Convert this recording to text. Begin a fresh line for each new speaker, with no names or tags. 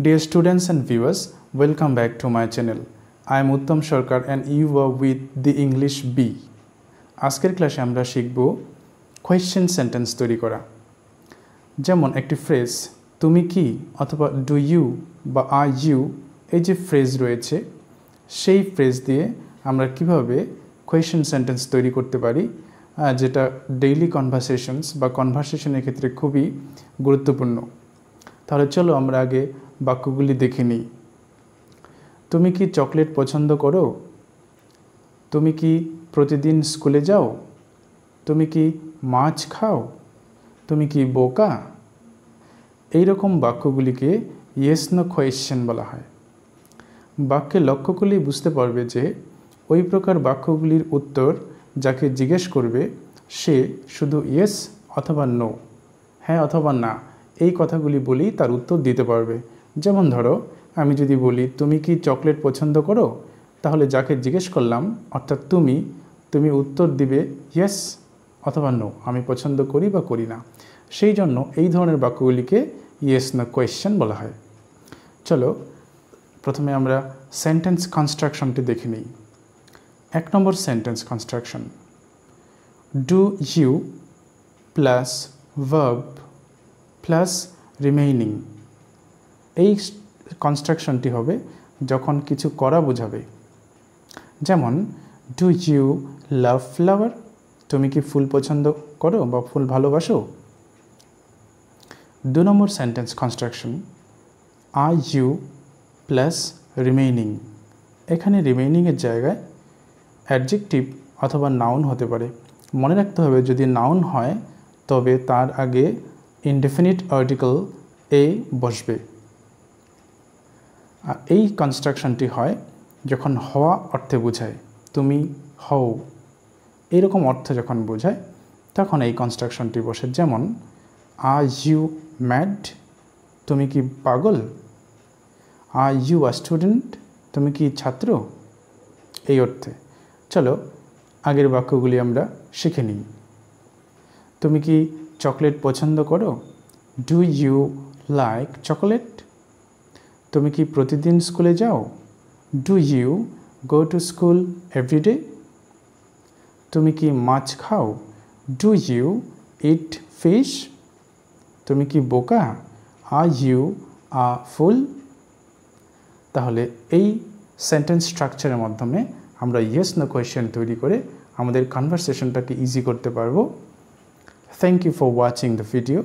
Dear students and viewers, welcome back to my channel. I am Uttam Sarkar and you are with the English B. আজকের ক্লাসে আমরা শিখব question sentence তৈরি করা। যেমন একটি ফ্রেজ তুমি কি অথবা ডু ইউ বা আর ইউ এই যে ফ্রেজ রয়েছে সেই ফ্রেজ দিয়ে আমরা কিভাবে কোয়েশ্চেন সেন্টেন্স তৈরি করতে পারি যেটা ডেইলি কনভারসেশনস বা কনভারসেশনের ক্ষেত্রে খুবই গুরুত্বপূর্ণ। তাহলে চলো আমরা আগে বাক্যগুলি দেখে নিই। তুমি কি চকলেট পছন্দ করো? তুমি কি প্রতিদিন স্কুলে যাও? তুমি কি মাছ খাও? তুমি কি বোকা? এই রকম বাক্যগুলিকে ইয়েস নো কোয়েশ্চেন বলা হয়। বাক্যে লক্ষ্য করলেই বুঝতে পারবে যে ওই প্রকার বাক্যগুলির উত্তর যাকে জিজ্ঞেস করবে সে শুধু ইয়েস অথবা নো, হ্যাঁ অথবা না এই কথাগুলি বলেই তার উত্তর দিতে পারবে। যেমন ধরো আমি যদি বলি তুমি কি চকলেট পছন্দ করো, তাহলে যাকে জিজ্ঞেস করলাম অর্থাৎ তুমি উত্তর দিবে ইয়েস অথবা নো, আমি পছন্দ করি বা করি না। সেই জন্য এই ধরনের বাক্যগুলিকে ইয়েস নো কোয়েশ্চেন বলা হয়। চলো প্রথমে আমরা সেন্টেন্স কনস্ট্রাকশনটি দেখে নিই। 1 নম্বর sentence construction, do you plus verb plus remaining. এই কনস্ট্রাকশনটি হবে যখন কিছু করা বোঝাবে। যেমন ডু ইউ লাভ ফ্লাওয়ার, তুমি কি ফুল পছন্দ করো বা ফুল ভালোবাসো। 2 নম্বর sentence construction, are you plus remaining. এখানে রিমেইনিংয়ের জায়গায় অ্যাডজেক্টিভ অথবা নাউন হতে পারে। মনে রাখতে হবে যদি নাউন হয় তবে তার আগে ইনডেফিনিট আর্টিকেল এ বসবে। আর এই কনস্ট্রাকশনটি হয় যখন হওয়া অর্থে বোঝায়, তুমি হও এরকম অর্থ যখন বোঝায় তখন এই কনস্ট্রাকশনটি বসে। যেমন আর ইউ ম্যাড, তুমি কি পাগল। আর ইউ আ স্টুডেন্ট, তুমি কি ছাত্র, এই অর্থে। চলো আগের বাক্যগুলি আমরা শিখে নিই। তুমি কি চকলেট পছন্দ করো? Do you like chocolate. তুমি কি প্রতিদিন স্কুলে যাও? Do you go to school everyday. তুমি কি মাছ খাও? Do you eat fish. তুমি কি বোকা? Are you a fool. তাহলে এই সেন্টেন্স স্ট্রাকচারের মাধ্যমে আমরা ইয়েস নো কোয়েশ্চেন তৈরি করে আমাদের কনভারসেশনটাকে ইজি করতে পারবো। Thank you for watching the video.